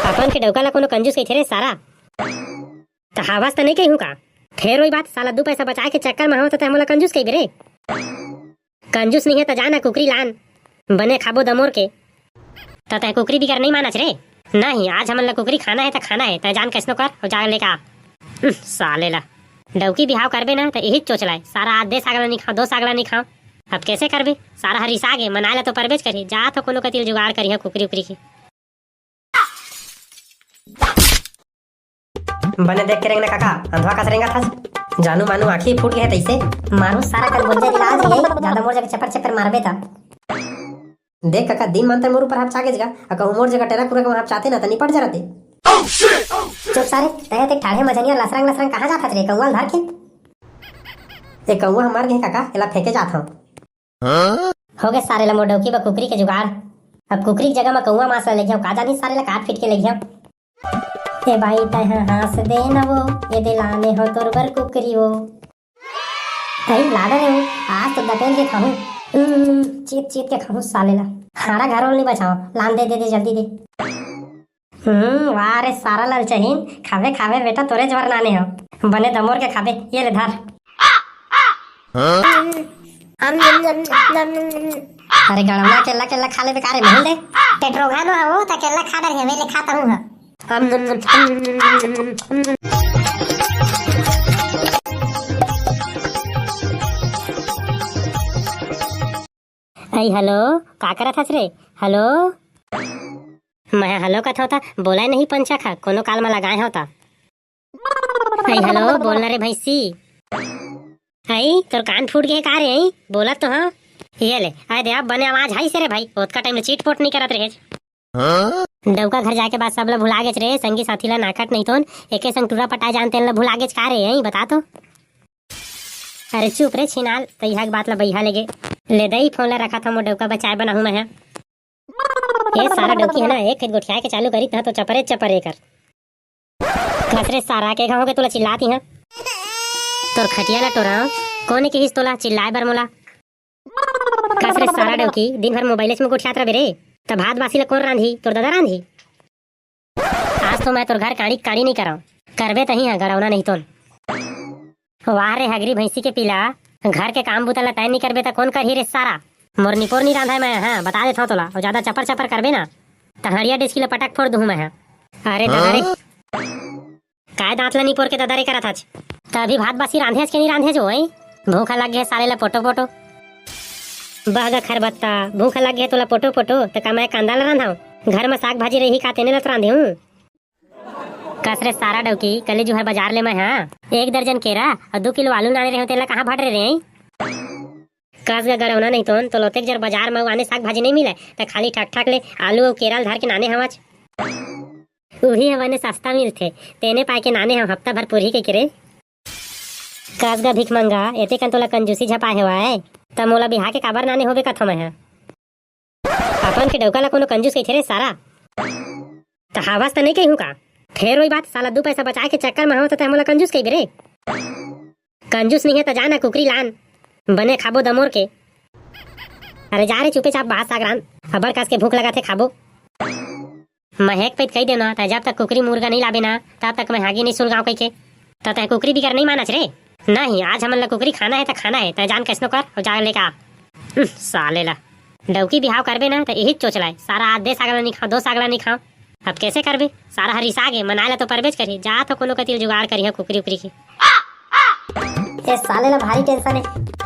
अपन के डौका ला कोनो कंजूस कइथे रे सारा। तो हवास तो नहीं कही हूँ का। फेर वही बात साला 2 पैसा बचाए के चक्कर में हो तो मोला कंजूस कही रे। कंजूस नहीं है तो जाना कुकरी लान बने खाबो दमोर के। तो तय कुकरी बिगर नहीं मानच रे। नहीं आज हमन ला कुकरी खाना है तो खाना है तय जान कैसनो कर और जा लेका साले ला डौकी बिहाव करबे ना तो यही चोचलाए सारा आज दे सागला नहीं खाओ 2 सागला नहीं खाओ। अब कैसे करबे सारा हरिसा गे मनाए ला तो परबेज करी जा तो कोनो कतिल जुगाड़ करी है कुकरी उकरी की। बने देख के रेंगना काका अंधवा का सरेंगा था जानू मानू आखी फूट गए तैसे मारू सारा कल बोल दिला आज यही ज्यादा मोर जगह चपर चपर मारबे था। देख काका दिन मानते मोर ऊपर हाथ चागेजगा कहूं मोर जगह टेरा कुरा वहां चाहते ना त निपट जरते। चुप सारे तय ते ठाढ़े मजनिया लसरंग लसरंग कहां जात रे कौवा धर के। ए कौवा हमार गए काका एला फेंके जात हूं। हो गए सारे ला मोर डौकी बा कुकरी के जुगाड़। अब कुकरी की जगह में कौवा मांस ला ले गया का जानी सारे ला काट पीट के ले गया। ए भाई तय हंस दे न वो ये दिलाने हो तोर बर कुकरी वो। तई लाडा रे आज तो दपेल के खाऊं चीत चीत के खाऊं साले ला। हाड़ा घरों नहीं बचाओ लान दे दे जल्दी दे। वाह रे सारा लाल चहीन खावे खावे बेटा तोरे जवर नाने हो बने दमोर के खावे ये ले धर। अरे गड़ौना केला केला खा ले बेकार है दे टेट्रोगा नो हो ता केला खा डर है मैं खाता हूं। आई हेलो का करत हस रे। हेलो मैं हेलो कथा होता बोला नहीं पंचा खा कोनो काल में लगाए होता। आई हेलो बोलना रे भैंसी। आई तोर कान फूट गए का रे आई बोला तो हाँ ये ले आए दे अब बने आवाज हाई से रे भाई ओतका टाइम में चीट पोट नहीं करत रहे। डौका घर जाके बाद सब ला भुला गेच रे संगी साथी ला नाकट नहीं तो एके संग टूरा पटाए जानते ला भुला गेच का रे आई बता तो। अरे चुप रे छिनाल तई हक बात ला बैहा लेगे ले दई फोन ला रखा था मो डौका बचाए बनाहू मैं। ये सारा डौकी है ना एक खेत गोठिया के चालू करी था तो चपरे चपरे कर खसरे सारा के गाँव के तोला चिल्लाती है तोर खटिया ला टोरा कोने के हिस तोला चिल्लाए बर मोला। खसरे सारा डौकी दिन भर मोबाइल में गोठियात रहे रे तो भात बासी ला कौन रांधी तोर दादा रांधी। आज तो मैं तोर घर काड़ी काड़ी नहीं कराऊं करबे तही है गड़ौना नहीं तो। वाह रे हगरी भैंसी के पीला घर के काम बुता ला तय नहीं करबे तो कौन करही रे सारा। मोर निपोर नहीं रांधा मैं हाँ बता देता हूँ तोला और ज्यादा चपर चपर करबे ना तो हड़िया डिस्की ला पटक फोड़ दूँ मैं। अरे दादा रे काय दांत ला निपोर के दादा रे करा था तो अभी भात बासी रांधे के नहीं रांधे जो भूखा लग गया साले ला पोटो पोटो बहगा खरबत्ता भूखा लग गया तोला पोटो पोटो तो का मैं कांदा ला रांधाऊं घर में साग भाजी रही का तेने ला रांधे हूँ। कसरे सारा डौकी कल जो है बाजार ले मैं हाँ 1 दर्जन केरा और 2 किलो आलू नाने रहे तेला कहाँ भट रहे कस गा गड़ौना नहीं तो लोते जर बाजार में आने साग भाजी नहीं मिले तो खाली ठक ठक ले आलू और केरा धर के नाने हवाच वही हवाने सस्ता मिलते तेने पाए के नाने हम हफ्ता भर पूरी के किरे। कस गा भिख मंगा एते कन तोला कंजूसी झपाए हुआ है त मोला बिहा के काबर नाने होबे कथो मैं अपन के डौका ला कोनो कंजूस कइथे रे सारा। तो हवास तो नहीं कही हूँ का। फेर वही बात साला 2 पैसा बचाए के चक्कर में हो तो मोला कंजूस कही रे। कंजूस नहीं है तो जाना कुकरी लान बने खाबो दमोर के। अरे जा रे चुपे चाप बाहर सागरान अबर कस के भूख लगा थे खाबो। महक पैत कही देना तो जब तक कुकरी मुर्गा नहीं लाबे ना तब तक मैं हागी नहीं सुल गाँव कही के तो तय कुकरी बिगर नहीं मानच रे। नहीं आज हमन ला कुकरी खाना है तो खाना है तय जान कैसनो कर और जा लेका साले ला डौकी बिहाव करबे ना तो यही चोचलाए सारा आज दे सागला नहीं खाओ 2 सागला नहीं खाओ। अब कैसे करबे सारा हरिसा गे मनाए ला तो परबेज करी जा तो कोनो कतिल जुगाड़ करी है कुकरी उकरी की। ये साले ला भारी टेंशन है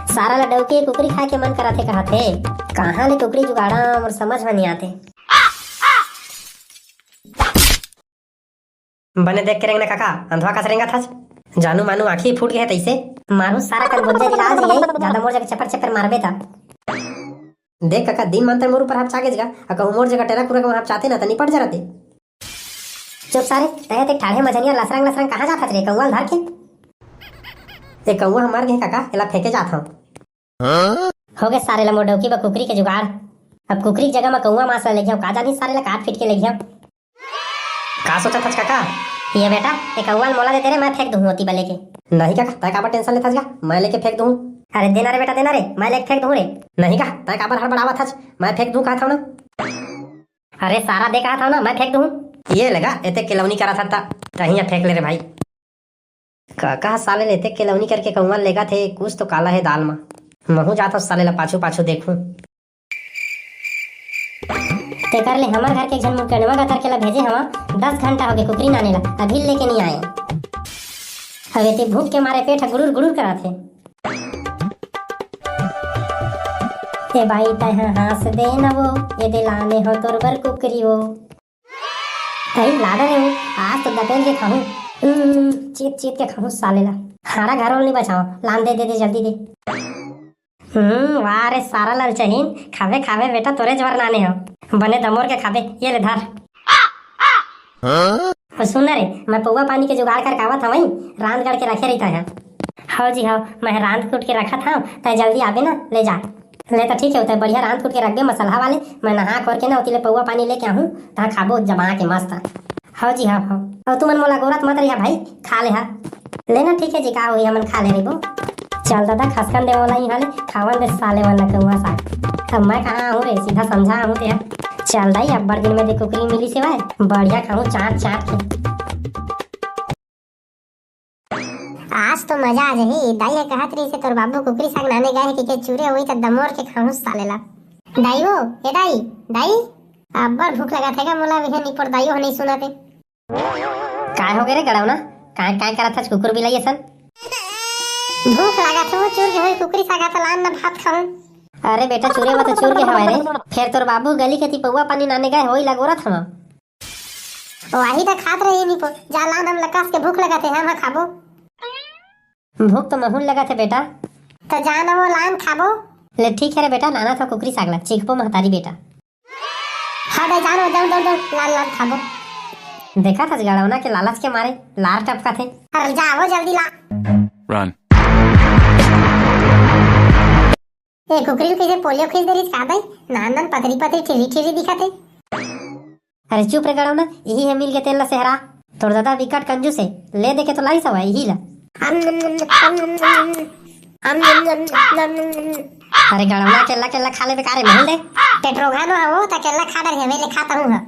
सारा ला डौकी कुकरी खाए के मन कराथे कहथे कहाँ ले कुकरी जुगाड़ा और समझ में नहीं आते। बने देख के रेंगना काका अंधवा का सरेंगा था जानू मानू आखी फूट गए तैसे। मारू सारा कल बोल दिला आज यही ज्यादा मोर जगह चपर चपर मारबे था। देख काका दिन मानते मोर ऊपर हाथ चागेजगा कहूं मोर जगह टेरा कुरा वहां चाहते ना त निपट जरते। चुप सारे तय ते ठाढ़े मजनिया लसरंग लसरंग कहां जात रे कौवा धर के। ए कौवा हमार गए काका एला फेंके जात हूं। हो गए सारे ला मोर डौकी बा कुकरी के जुगाड़। अब कुकरी की जगह में कौवा मांस ला ले गया का जानी सारे ला काट पीट के ले गया। का सोचा था काका ये बेटा एक कौवा मोला दे तेरे मैं फेंक दूं होती बले के। नहीं काका तय काबर टेंशन लेता जा मैं लेके फेंक दूं। अरे देना रे बेटा देना रे मैं लेके फेंक दूं रे। नहीं का तय काबर हड़बड़ावा था मैं फेंक दूं कहा था ना। अरे सारा दे कहा था ना मैं फेंक दूं। ये लगा एते केलौनी करा था तहिया फेंक ले रे भाई। काका साले लेते केलौनी करके कहूँगा लेगा थे कुछ तो काला है दाल में। महू जाता साले ला पाछू पाछू देखूं। ते कर ले हमार घर के एक जन मुकड़वा का करके ला भेजे हवा 10 घंटा हो गए कुकरी नाने ला अभी लेके नहीं आए। हवे ते भूख के मारे पेट गुड़ुर गुड़ुर करा थे। ते भाई तय हास दे न वो ये दे लाने हो तोर बर कुकरी वो। अरे लाडा रे वो आज तो दपेल के खाऊं चीत चीत के खाऊं साले ला। हारा घर नहीं बचाओ लान दे दे दे जल्दी दे। वाह रे सारा लाल चहीन खावे खावे बेटा तोरे जवर नाने हो बने दमोर के खावे ये ले धर। और सुन रे मैं पौवा पानी के जुगाड़ कर कावत हवई रांध गड़ के रखे रहता है। हाँ जी हाँ मैं रांध कूट के रखा था तय जल्दी आबे ना ले जा। ले तो ठीक है होता है बढ़िया रांध कूट के रख दे मसाला वाले मैं नहा कर के ना उतीले पौवा पानी लेके आहूं तहाँ खाबो जमा के मस्त। हाँ जी हाँ हाँ और तुमन मोला गोरत मत रहिया भाई खा ले हा लेना ठीक है जी का हुई हमन खा ले रही वो। चल दादा खसकन दे वाला ही हाले खावन दे साले वाला कहूँगा साग। अब मैं कहाँ हूँ रे सीधा समझा हूँ ते चल दाई अब बड़ दिन में दे कुकरी मिली सिवाय बढ़िया खाऊं चाट चाट के। आज तो मजा आ जाही दाई है कहत रही से तोर बाबू कुकरी साग नाने गए है कि चूरे हुई त दमोर के खाऊं साले ला। दाई वो ए दाई दाई अब बड़ भूख लगा थे मोला विहे निपर दाई हो नहीं सुनाते। काय हो गए रे गड़ावना काय काय करा था कुकुर बिलाई सन। भूख लगा थे वो चूर के हुई कुकरी साग त लान ना भात खाऊं। अरे बेटा चूरे वो तो चूर के हवाए रे फिर तोर बाबू गली के ती पौवा पानी नाने गए होई लगोरा था। वही तो खात रही निपो जा लान हम लकास के भूख लगा थे हम खाबो। भूख तो महूल लगा थे बेटा तो जाना वो लान खाबो। ले ठीक है रे बेटा नाना था कुकरी सागला चीखपो महतारी बेटा। हाँ दे जानो दौड़ दौड़ दौड़ लान लान खाबो। देखा था गड़ावना के लालच के मारे लार टपका थे। अरे जाओ जल्दी ला। Run. ए कुकरी कैसे पोलियो खींच दे रही का दाई नान नान पतरी पतरी ठिरी ठिरी दिखत है। अरे चुप रे गड़ावना यही है मिल के तेल ला सेहरा तोर दादा विकट कंजूस है ले दे के तो लाई सवा यही ला। अरे गड़ावना केला केला खा ले बेकार है महल दे पेट्रोगा नो वो त केला खा रही है मैं ले खाता हूं।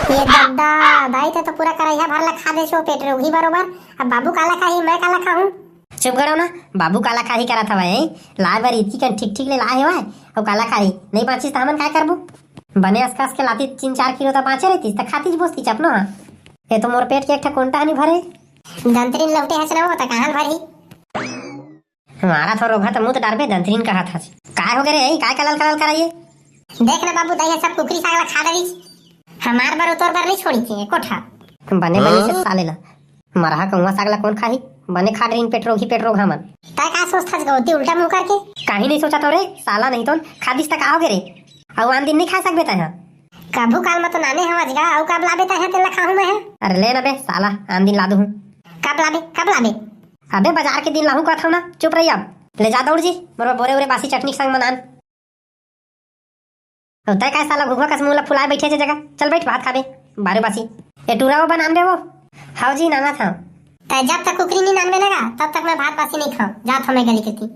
ये दद्दा दाई तो पूरा करैया भर ला खा दे छो पेट्रोगी बरोबर। अब बाबू काला खाही मैं काला खाऊं। चुप करो ना बाबू काला खाही करा था भाई लाए बार इतनी kan ठीक ठीक ले लाए हुआ और काला खाही नहीं बांची तो हमन काय करबो बने असकास के लाती 3-4 किलो तो बांचे रहती त खाती बोसती चपनो हां ये तो मोर पेट के एक ठा कोंटा नहीं भरे दंतरीन लौटे हसना हो त कहां भरी। हमारा तो रोगा तो मुंह तो डारबे दंतरीन कहा था काय हो गए रे काय कलल कलल कराइए। देख ना बाबू दाई सब कुकरी सागला खा रही हमार बार तोर बार नहीं छोड़ी थी कोठा बने बनी से साले ला मरहा कौवा सागला कौन खाही बने खा ड्रीन पेट्रोग हमन ता का सोचता गौती उल्टा मुंह करके काहे नहीं सोचा तो रे साला नहीं तो खादिस तक आओगे रे और आन दिन नहीं खा सकबे ता कभू काल में तो नाने हवज गा औ कब लाबे ता तेला खाऊं मैं। अरे ले ना बे साला आन दिन ला दूं कब लाबे अबे बाजार के दिन लाहू का था ना चुप रही अब ले जा दौड़ जी मोर बोरे ओरे बासी चटनी संग मनान होता है काय साला घुघुआ कस मुंह ला फुलाए बैठे छे जगह चल बैठ भात खाबे बारे बासी ये टूरा वो बनाम दे वो। हाउ जी नाना था त जब तक कुकरी नहीं नान बनेगा तब तक मैं भात बासी नहीं खाऊं जा था मैं गली के थी।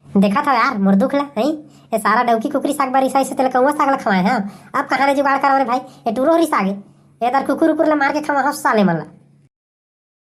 देखा था यार मोर दुख ला नहीं ये सारा डौकी कुकरी साग बारी सही से तेल कौवा साग ला खवाए हैं अब कहां रे जुगाड़ करा रे भाई ये टूरो री सागे ये दर कुकुर ला मार के खवा हस साले मन ला।